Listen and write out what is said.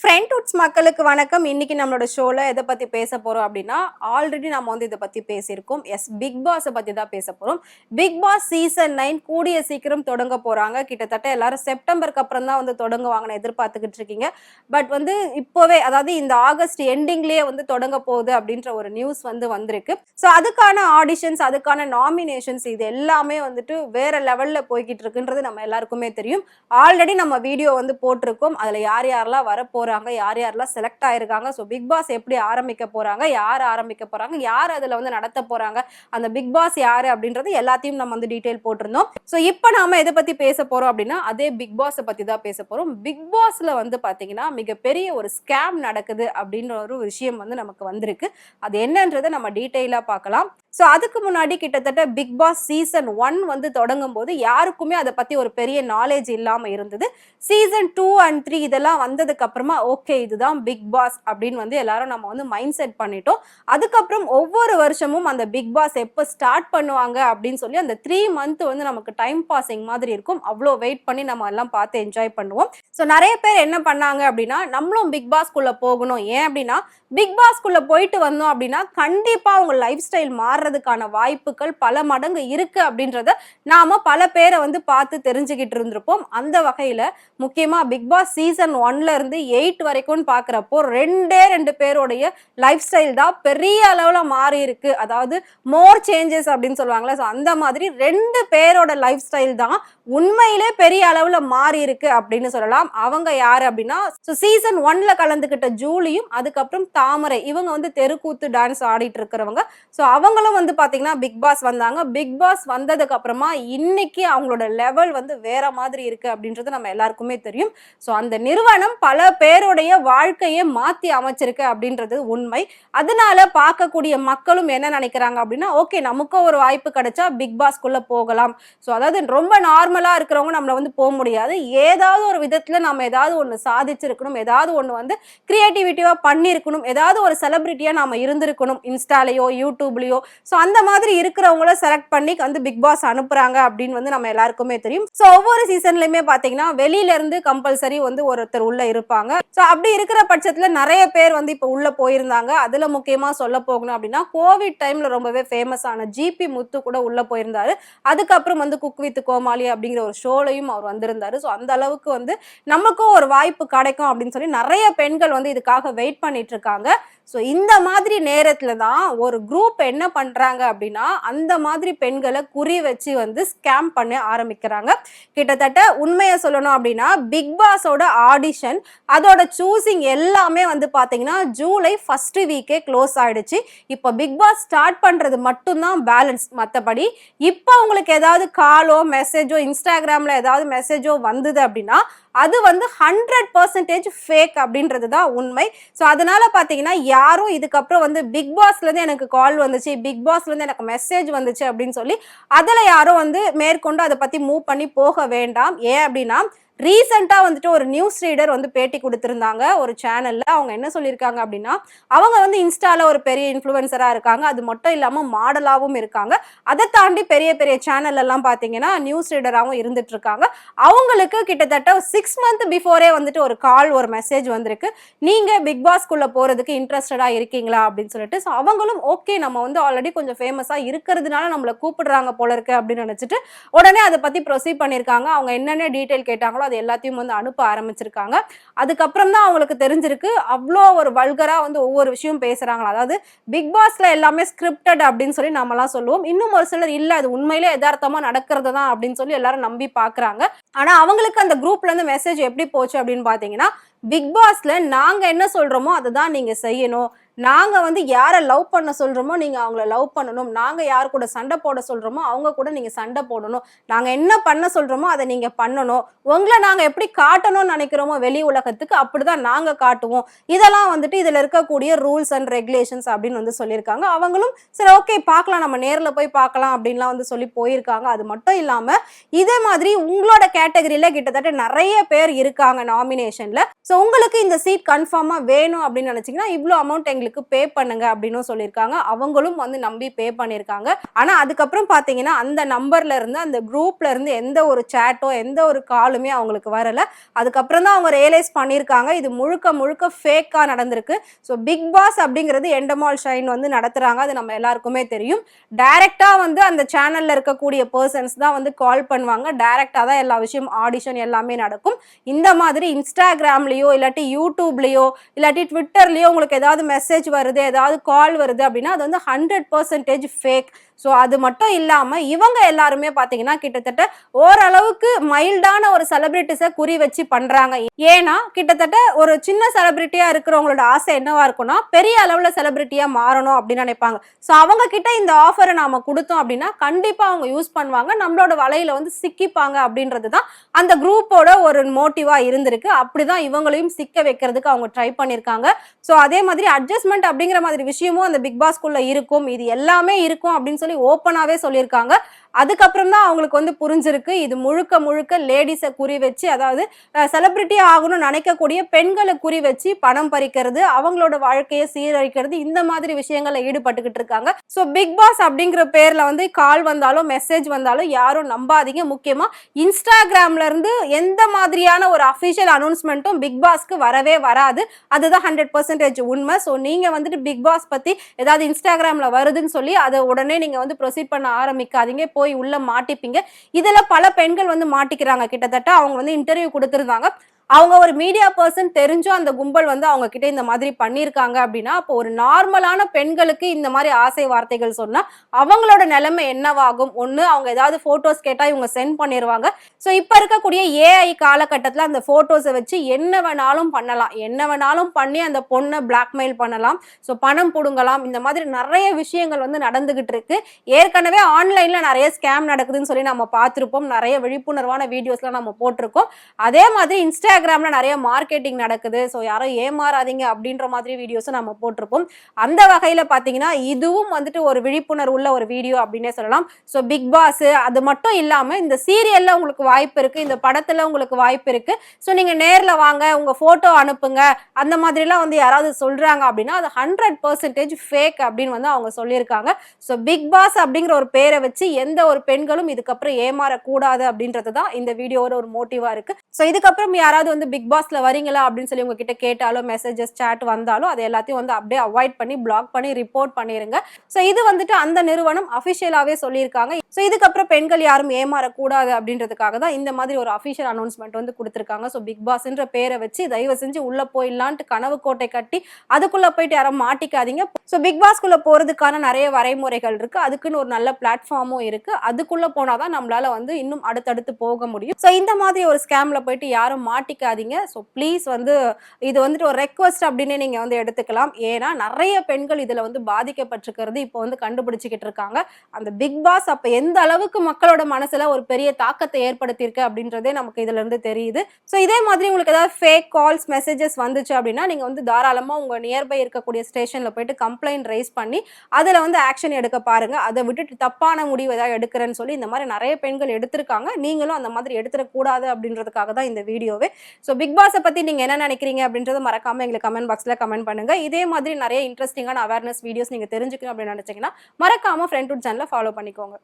ஃப்ரெண்ட்வுட்ஸ் மக்களுக்கு வணக்கம். இன்னைக்கு நம்மளோட ஷோல எதை பத்தி பேச போறோம் அப்படின்னா, ஆல்ரெடி நம்ம இதை பத்தி பேசியிருக்கோம். எஸ், பிக் பாஸை பத்தி தான் பேச போறோம். பிக் பாஸ் சீசன் 9 கூடிய சீக்கிரம் தொடங்க போறாங்க. கிட்டத்தட்ட எல்லாரும் செப்டம்பருக்கு அப்புறம் தான் தொடங்குவாங்கன்னு எதிர்பார்த்துக்கிட்டு இருக்கீங்க. பட் இப்போவே, அதாவது இந்த ஆகஸ்ட் எண்டிங்லயே தொடங்க போகுது அப்படின்ற ஒரு நியூஸ் வந்திருக்கு. ஸோ அதுக்கான ஆடிஷன்ஸ், அதுக்கான நாமினேஷன்ஸ் இது எல்லாமே வேற லெவல்ல போய்கிட்டு இருக்குன்றது நம்ம எல்லாருக்குமே தெரியும். ஆல்ரெடி நம்ம வீடியோ போட்டிருக்கோம். அதுல யார் யாரெல்லாம் வரப்போறாங்க, யார் யாரெல்லாம் செலக்ட் ஆயிருக்காங்க, ஸோ பிக் பாஸ் எப்படி ஆரம்பிக்க போறாங்க, யார் ஆரம்பிக்க போறாங்க, யார் அதுல நடத்த போறாங்க, அந்த பிக் பாஸ் யாரு அப்படின்றது எல்லாத்தையும் நம்ம டீடைல் போட்டிருந்தோம். ஸோ இப்போ நாம எதை பத்தி பேச போறோம் அப்படின்னா, அதே பிக் பாஸை பத்தி தான் பேச போறோம். பிக் பாஸ்ல பாத்தீங்கன்னா மிகப்பெரிய ஒரு ஸ்கேம் நடக்குது அப்படின்ற ஒரு விஷயம் நமக்கு வந்திருக்கு. அது என்னன்றதை நம்ம டீடைலா பார்க்கலாம். ஸோ அதுக்கு முன்னாடி கிட்டத்தட்ட பிக் பாஸ் சீசன் 1 தொடங்கும் போது யாருக்குமே அதை பத்தி ஒரு பெரிய நாலேஜ் இல்லாம இருந்தது. சீசன் 2 and 3 இதெல்லாம் வந்ததுக்கு அப்புறமா ஓகே இதுதான் பிக் பாஸ் அப்படின்னு எல்லாரும் நம்ம மைண்ட் செட் பண்ணிட்டோம். அதுக்கப்புறம் ஒவ்வொரு வருஷமும் அந்த பிக் பாஸ் எப்போ ஸ்டார்ட் பண்ணுவாங்க அப்படின்னு சொல்லி அந்த 3 month நமக்கு டைம் பாசிங் மாதிரி இருக்கும். அவ்வளோ வெயிட் பண்ணி நம்ம எல்லாம் பார்த்து என்ஜாய் பண்ணுவோம். ஸோ நிறைய பேர் என்ன பண்ணாங்க அப்படின்னா, நம்மளும் பிக் பாஸ்குள்ள போகணும். ஏன் அப்படின்னா, பிக் பாஸ்குள்ள போயிட்டு வந்தோம் அப்படின்னா கண்டிப்பா உங்க லைஃப் ஸ்டைல் மாறுறதுக்கான வாய்ப்புகள் பல மடங்கு இருக்கு அப்படின்றத நாம பல பேரை பார்த்து தெரிஞ்சுக்கிட்டு இருந்திருப்போம். அந்த வகையில முக்கியமா பிக் பாஸ் சீசன் 1ல இருந்து 8 வரைக்கும் பாக்குறப்போ ரெண்டு பேருடைய லைஃப் ஸ்டைல் தான் பெரிய அளவுல மாறி இருக்கு. அதாவது மோர் சேஞ்சஸ் அப்படின்னு சொல்லுவாங்களா, அந்த மாதிரி 2 பேரோட லைஃப் ஸ்டைல் தான் உண்மையிலே பெரிய அளவுல மாறி இருக்கு அப்படின்னு சொல்லலாம். அவங்க யாரு அப்படின்னா, சீசன் 1ல கலந்துகிட்ட ஜூலியும் அதுக்கப்புறம் தாமரை, இவங்க தெருக்கூத்து டான்ஸ் ஆடிட்டு இருக்கிறவங்க. ஸோ அவங்களும் பாத்தீங்கன்னா பிக் பாஸ் வந்தாங்க. பிக் பாஸ் வந்ததுக்கு அப்புறமா இன்னைக்கு அவங்களோட லெவல் வேற மாதிரி இருக்கு அப்படின்றது நம்ம எல்லாருக்குமே தெரியும். ஸோ அந்த நிறுவனம் பல பேருடைய வாழ்க்கையை மாத்தி அமைச்சிருக்கு அப்படின்றது உண்மை. அதனால பார்க்கக்கூடிய மக்களும் என்ன நினைக்கிறாங்க அப்படின்னா, ஓகே நமக்கும் ஒரு வாய்ப்பு கிடைச்சா பிக் பாஸ்குள்ள போகலாம். ஸோ அதாவது ரொம்ப நார்மலா இருக்கிறவங்க நம்மள போக முடியாது. ஏதாவது ஒரு விதத்துல நம்ம ஏதாவது ஒண்ணு சாதிச்சிருக்கணும், ஏதாவது ஒண்ணு கிரியேட்டிவிட்டிவா பண்ணிருக்கணும், ஏதாவது ஒரு செலிபிரிட்டியா நாம இருந்திருக்கணும், இன்ஸ்டாலயோ யூடியூப்லயோ. ஸோ அந்த மாதிரி இருக்கிறவங்கள செலக்ட் பண்ணி பிக் பாஸ் அனுப்புறாங்க அப்படின்னு நம்ம எல்லாருக்குமே தெரியும். ஸோ ஒவ்வொரு சீசன்லயுமே பாத்தீங்கன்னா வெளியில இருந்து கம்பல்சரி ஒருத்தர் உள்ள இருப்பாங்க. ஸோ அப்படி இருக்கிற பட்சத்துல நிறைய பேர் இப்ப உள்ள போயிருந்தாங்க. அதுல முக்கியமா சொல்ல போகணும் அப்படின்னா, கோவிட் டைம்ல ரொம்பவே ஃபேமஸ் ஆன ஜிபி முத்து கூட உள்ள போயிருந்தாரு. அதுக்கப்புறம் குக் வித் கோமாளி அப்படிங்கிற ஒரு ஷோலையும் அவர் வந்திருந்தாரு. ஸோ அந்த அளவுக்கு நமக்கும் ஒரு வாய்ப்பு கிடைக்கும் அப்படின்னு சொல்லி நிறைய பெண்கள் இதுக்காக வெயிட் பண்ணிட்டு இருக்காங்க. ஸோ இந்த மாதிரி நேரத்துல தான் ஒரு குரூப் என்ன பண்றாங்க அப்படின்னா, அந்த மாதிரி பெண்களை குறி வச்சு ஸ்கேம் பண்ண ஆரம்பிக்கிறாங்க. கிட்டத்தட்ட உண்மையை சொல்லணும் அப்படின்னா, பிக் பாஸோட ஆடிஷன் அதோட சூசிங் எல்லாமே பாத்தீங்கன்னா ஜூலை ஃபர்ஸ்ட் வீக்கே க்ளோஸ் ஆயிடுச்சு. இப்போ பிக் பாஸ் ஸ்டார்ட் பண்றது மட்டும்தான் பேலன்ஸ். மற்றபடி இப்போ உங்களுக்கு ஏதாவது காலோ மெசேஜோ இன்ஸ்டாகிராம்ல ஏதாவது மெசேஜோ வந்தது அப்படின்னா அது 100% ஃபேக் அப்படின்றது தான் உண்மை. ஸோ அதனால பாத்தீங்கன்னா யாரும் இதுக்கப்புறம் பிக் பாஸ்ல இருந்து எனக்கு கால் வந்துச்சு, பிக் பாஸ்ல இருந்து எனக்கு மெசேஜ் வந்துச்சு அப்படின்னு சொல்லி அதுல யாரும் மேற்கொண்டு அதை பத்தி மூவ் பண்ணி போக வேண்டாம். ஏன் அப்படின்னா, ரீசெண்டா ஒரு நியூஸ் ரீடர் பேட்டி கொடுத்திருந்தாங்க ஒரு சேனல்ல. அவங்க என்ன சொல்லியிருக்காங்க அப்படின்னா, அவங்க இன்ஸ்டால ஒரு பெரிய இன்ஃப்ளூயன்சரா இருக்காங்க, அது மட்டும் இல்லாம மாடலாவும் இருக்காங்க. அதை தாண்டி பெரிய பெரிய சேனல் எல்லாம் பாத்தீங்கன்னா நியூஸ் ரீடராகவும் இருந்துட்டு இருக்காங்க. அவங்களுக்கு கிட்டத்தட்ட 6 month பிஃபோரே ஒரு கால், ஒரு மெசேஜ் வந்திருக்கு, நீங்க பிக் பாஸ்குள்ள போறதுக்கு இன்ட்ரெஸ்டடா இருக்கீங்களா அப்படின்னு சொல்லிட்டு. ஸோ அவங்களும் ஓகே நம்ம ஆல்ரெடி கொஞ்சம் ஃபேமஸா இருக்கிறதுனால நம்மள கூப்பிடுறாங்க போல இருக்கு அப்படின்னு நினைச்சிட்டு உடனே அதை பத்தி ப்ரொசீட் பண்ணிருக்காங்க. அவங்க என்னென்ன டீடைல் கேட்டாங்களோ அது எல்லாத்தையும் அனுப்ப ஆரம்பிச்சிருக்காங்க. அதுக்கப்புறம் தான் அவங்களுக்கு தெரிஞ்சிருக்கு அவ்வளோ ஒரு வல்கரா ஒவ்வொரு விஷயம் பேசுறாங்க. அதாவது பிக் பாஸ்ல எல்லாமே ஸ்கிரிப்டட் அப்படின்னு சொல்லி நம்மலாம் சொல்லுவோம். இன்னும் ஒரு சிலர் இல்ல அது உண்மையிலே யதார்த்தமா நடக்கிறது தான் அப்படின்னு சொல்லி எல்லாரும் நம்பி பாக்குறாங்க. ஆனா அவங்களுக்கு அந்த குரூப்ல இருந்து மெசேஜ் எப்படி போச்சு அப்படின்னு பாத்தீங்கன்னா, பிக் பாஸ்ல நாங்க என்ன சொல்றோமோ அதை தான் நீங்க செய்யணும், நாங்க யாரை லவ் பண்ண சொல்றோமோ நீங்க அவங்கள லவ் பண்ணணும், நாங்க யார் கூட சண்டை போட சொல்றோமோ அவங்க கூட நீங்க சண்டை போடணும், நாங்க என்ன பண்ண சொல்றோமோ அதை நீங்க பண்ணணும், உங்களை நாங்க எப்படி காட்டணும்னு நினைக்கிறோமோ வெளி உலகத்துக்கு அப்படிதான் நாங்க காட்டுவோம். இதெல்லாம் இதுல இருக்கக்கூடிய ரூல்ஸ் அண்ட் ரெகுலேஷன்ஸ் அப்படின்னு சொல்லியிருக்காங்க. அவங்களும் சரி ஓகே பார்க்கலாம், நம்ம நேர்ல போய் பார்க்கலாம் அப்படின்லாம் சொல்லி போயிருக்காங்க. அது மட்டும் இல்லாம இதே மாதிரி உங்களோட கேட்டகரியில கிட்டத்தட்ட நிறைய பேர் இருக்காங்க நாமினேஷன்ல. ஸோ உங்களுக்கு இந்த சீட் கன்ஃபார்மா வேணும் அப்படின்னு நினைச்சீங்கன்னா இவ்வளோ அமௌண்ட் எங்களுக்கு பே பண்ணுங்க அப்படின்னு சொல்லியிருக்காங்க. அவங்களும் வந்து நம்பி பே பண்ணியிருக்காங்க. ஆனா அதுக்கப்புறம் பாத்தீங்கன்னா அந்த நம்பர்ல இருந்து அந்த குரூப்ல இருந்து எந்த ஒரு சேட்டோ எந்த ஒரு காலுமே அவங்களுக்கு வரல. அதுக்கப்புறம் தான் அவங்க ரியலைஸ் பண்ணியிருக்காங்க இது முழுக்க முழுக்க ஃபேக்கா நடந்திருக்கு. ஸோ பிக் பாஸ் அப்படிங்கிறது எண்டமால் ஷைன் வந்து நடத்துறாங்க. அது நம்ம எல்லாருக்குமே தெரியும். டைரக்டா வந்து அந்த சேனல்ல இருக்கக்கூடிய பர்சன்ஸ் தான் வந்து கால் பண்ணுவாங்க. டைரக்டா தான் எல்லா விஷயம் ஆடிஷன் எல்லாமே நடக்கும். இந்த மாதிரி இன்ஸ்டாகிராம்லயோ இல்லாட்டி யூடியூப்லயோ இல்லாட்டி ட்விட்டர்லயோ உங்களுக்கு ஏதாவது மெசேஜ் வருது ஏதாவது கால் வருது அப்படின்னா அது வந்து 100% ஃபேக். ஸோ அது மட்டும் இல்லாம இவங்க எல்லாருமே பாத்தீங்கன்னா கிட்டத்தட்ட ஓரளவுக்கு மைல்டான ஒரு செலிபிரிட்டிஸை குறி வச்சு பண்றாங்க. ஏன்னா கிட்டத்தட்ட ஒரு சின்ன செலிபிரிட்டியா இருக்கிறவங்களோட ஆசை என்னவா இருக்கும்னா பெரிய அளவுல செலிபிரிட்டியா மாறணும் அப்படின்னு நினைப்பாங்க. ஸோ அவங்க கிட்ட இந்த ஆஃபரை நாம கொடுத்தோம் அப்படின்னா கண்டிப்பா அவங்க யூஸ் பண்ணுவாங்க, நம்மளோட வலையில வந்து சிக்கிப்பாங்க அப்படின்றதுதான் அந்த குரூப்போட ஒரு மோட்டிவா இருந்திருக்கு. அப்படிதான் இவங்களையும் சிக்க வைக்கிறதுக்கு அவங்க ட்ரை பண்ணிருக்காங்க. ஸோ அதே மாதிரி அட்ஜஸ்ட்மெண்ட் அப்படிங்கிற மாதிரி விஷயமும் அந்த பிக் பாஸ்குள்ள இருக்கும், இது எல்லாமே இருக்கும் அப்படின்னு சொல்லி ஓப்பனாவே சொல்லியிருக்காங்க. அதுக்கப்புறம் தான் அவங்களுக்கு வந்து புரிஞ்சிருக்கு இது முழுக்க முழுக்க லேடிஸை குறி வச்சு அதாவது செலிபிரிட்டி ஆகணும்னு நினைக்கக்கூடிய பெண்களை குறி வச்சு பணம் பறிக்கிறது அவங்களோட வாழ்க்கையை சீரழிக்கிறது இந்த மாதிரி விஷயங்கள்ல ஈடுபட்டுக்கிட்டு இருக்காங்க. ஸோ பிக் பாஸ் அப்படிங்கிற பேர்ல வந்து கால் வந்தாலும் மெசேஜ் வந்தாலும் யாரும் நம்பாதீங்க. முக்கியமா இன்ஸ்டாகிராம்ல இருந்து எந்த மாதிரியான ஒரு அபிஷியல் அனௌன்ஸ்மெண்ட்டும் பிக் பாஸ்க்கு வரவே வராது. அதுதான் 100% உண்மை. ஸோ நீங்க வந்துட்டு பிக் பாஸ் பத்தி ஏதாவது இன்ஸ்டாகிராம்ல வருதுன்னு சொல்லி அதை உடனே நீங்க வந்து ப்ரொசீட் பண்ண ஆரம்பிக்காதீங்க, போய் உள்ள மாட்டிப்பீங்க. இதுல பல பெண்கள் வந்து மாட்டிக்கிறாங்க. கிட்டத்தட்ட அவங்க வந்து இன்டர்வியூ கொடுத்திருந்தாங்க. அவங்க ஒரு மீடியா பர்சன் தெரிஞ்சும் அந்த கும்பல் வந்து அவங்க கிட்ட இந்த மாதிரி பண்ணியிருக்காங்க அப்படின்னா அப்போ ஒரு நார்மலான பெண்களுக்கு இந்த மாதிரி ஆசை வார்த்தைகள் சொன்னா அவங்களோட நிலைமை என்னவாகும்? ஒண்ணு அவங்க ஏதாவது போட்டோஸ் கேட்டா இவங்க சென்ட் பண்ணிடுவாங்க. ஸோ இப்ப இருக்கக்கூடிய ஏஐ காலகட்டத்தில் அந்த போட்டோஸை வச்சு என்ன வேணாலும் பண்ணலாம், என்ன வேணாலும் பண்ணி அந்த பொண்ணை பிளாக்மெயில் பண்ணலாம், ஸோ பணம் புடுங்கலாம். இந்த மாதிரி நிறைய விஷயங்கள் வந்து நடந்துகிட்டு இருக்கு. ஏற்கனவே ஆன்லைன்ல நிறைய ஸ்கேம் நடக்குதுன்னு சொல்லி நம்ம பார்த்திருப்போம், நிறைய விழிப்புணர்வான வீடியோஸ்லாம் நம்ம போட்டிருக்கோம். அதே மாதிரி இன்ஸ்டாகிராம்ல நிறைய மார்க்கெட்டிங் நடக்குது, ஸோ யாரும் ஏமாறாதீங்க அப்படின்ற மாதிரி வீடியோஸும் நம்ம போட்டிருப்போம். அந்த வகையில பாத்தீங்கன்னா இதுவும் வந்துட்டு ஒரு விழிப்புணர்வு உள்ள ஒரு வீடியோ அப்படின்னே சொல்லலாம். ஸோ பிக் பாஸ் அது மட்டும் இல்லாம இந்த சீரியல்ல உங்களுக்கு வாய்ப்பு இருக்கு, இந்த படத்துல உங்களுக்கு வாய்ப்பு இருக்கு. ஸோ நீங்க நேர்ல வாங்க, உங்க போட்டோ அனுப்புங்க, அந்த மாதிரிலாம் வந்து யாராவது சொல்றாங்க அப்படின்னா அது 100% ஃபேக் அப்படின்னு வந்து அவங்க சொல்லியிருக்காங்க. ஸோ பிக் பாஸ் அப்படிங்கிற ஒரு பேரை வச்சு எந்த ஒரு பெண்களும் இதுக்கப்புறம் ஏமாறக்கூடாது அப்படின்றது தான் இந்த வீடியோட ஒரு மோட்டிவா இருக்கு. ஸோ இதுக்கப்புறம் யாராவது வந்து பிக் பாஸ்ல வரீங்களா அப்படின்னு சொல்லி உங்ககிட்ட கேட்டாலும் மெசேஜஸ் சேட் வந்தாலும் அது எல்லாத்தையும் வந்து அப்படியே அவாய்ட் பண்ணி பிளாக் பண்ணி ரிப்போர்ட் பண்ணிருங்க. ஸோ இது வந்துட்டு அந்த நிறுவனம் அபிஷியலாவே சொல்லியிருக்காங்க. ஸோ இதுக்கப்புறம் பெண்கள் யாரும் ஏமாறக்கூடாது அப்படின்றதுக்காக தான் இந்த மாதிரி ஒரு அபிஷியல் அனௌன்ஸ்மெண்ட் வந்து கொடுத்துருக்காங்க. ஸோ பிக் பாஸ்ன்ற பேரை வச்சு தயவு செஞ்சு உள்ள போயிடலான்ட்டு கனவு கோட்டை கட்டி அதுக்குள்ள போயிட்டு யாரும் மாட்டிக்காதீங்க. ஸோ பிக் பாஸ்குள்ள போறதுக்கான நிறைய வரைமுறைகள் இருக்கு, அதுக்குன்னு ஒரு நல்ல பிளாட்ஃபார்மும் இருக்கு. அதுக்குள்ள போனாதான் நம்மளால வந்து இன்னும் அடுத்தடுத்து போக முடியும். ஸோ இந்த மாதிரி ஒரு ஸ்கேம்ல போயிட்டு யாரும் மாட்டிக்காதீங்க. ஸோ ப்ளீஸ் வந்து இது வந்துட்டு ஒரு ரெக்வஸ்ட் அப்படின்னு நீங்க வந்து எடுத்துக்கலாம். ஏன்னா நிறைய பெண்கள் இதுல வந்து பாதிக்கப்பட்டிருக்கிறது இப்போ வந்து கண்டுபிடிச்சிக்கிட்டு இருக்காங்க. அந்த பிக் பாஸ் அப்ப எந்த அளவுக்கு மக்களோட மனசுல ஒரு பெரிய தாக்கத்தை ஏற்படுத்தியிருக்கு அப்படின்றதே நமக்கு இதுல இருந்து தெரியுது. ஸோ இதே மாதிரி உங்களுக்கு ஏதாவது ஃபேக் கால்ஸ் மெசேஜஸ் வந்துச்சு அப்படின்னா நீங்க வந்து தாராளமா உங்க நியர்பை இருக்கக்கூடிய ஸ்டேஷன்ல போயிட்டு கம்ப்ளைண்ட் ரைஸ் பண்ணி அதுல வந்து ஆக்ஷன் எடுக்க பாருங்க. அதை விட்டுட்டு தப்பான முடிவு ஏதாவது எடுக்கிறேன்னு சொல்லி இந்த மாதிரி நிறைய பெண்கள் எடுத்திருக்காங்க. நீங்களும் அந்த மாதிரி எடுத்துடக்கூடாது அப்படின்றதுக்காக தான் இந்த வீடியோவே. ஸோ பிக் பாஸை பத்தி நீங்க என்ன நினைக்கிறீங்க அப்படின்றத மறக்காம எங்களுக்கு கமெண்ட் பாக்ஸ்ல கமெண்ட் பண்ணுங்க. இதே மாதிரி நிறைய இன்ட்ரெஸ்டிங்கான அவேர்னஸ் வீடியோஸ் நீங்க தெரிஞ்சுக்கணும் அப்படின்னு நினைச்சீங்கன்னா மறக்காம ஃப்ரெண்ட் வுட் சேனலை ஃபாலோ பண்ணிக்கோங்க.